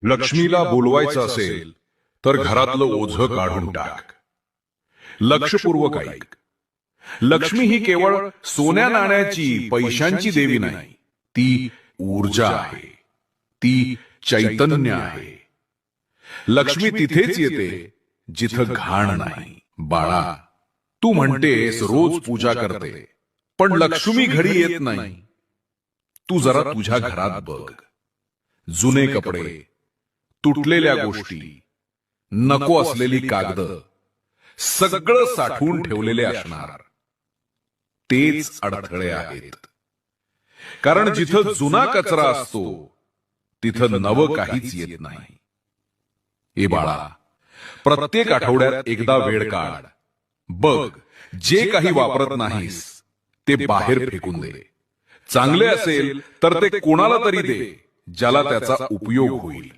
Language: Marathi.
लक्ष्मीला बोलवायचं असेल तर घरातलं ओझं काढून टाक. लक्षपूर्वक ऐक. लक्ष्मी ही केवळ सोन्या नाण्याची पैशांची देवी नाही, ती ऊर्जा आहे, ती चैतन्य आहे. लक्ष्मी तिथेच येते जिथं घाण नाही. बाळा, तू म्हणतेस रोज पूजा करते, पण लक्ष्मी घरी येत नाही. तू जरा तुझ्या घरात बघ. जुने कपडे, तुटलेल्या गोष्टी, नको असलेली कागद, सगळं साठवून ठेवलेले असणार. तेच अडथळे आहेत. कारण जिथं जुना कचरा असतो तिथं नवं काहीच येत नाही. ए बाळा, प्रत्येक आठवड्यात एकदा वेळ काढ. बघ, जे काही वापरत नाहीस ते बाहेर फेकून दे. चांगले असेल तर ते कोणाला तरी दे ज्याला त्याचा उपयोग होईल.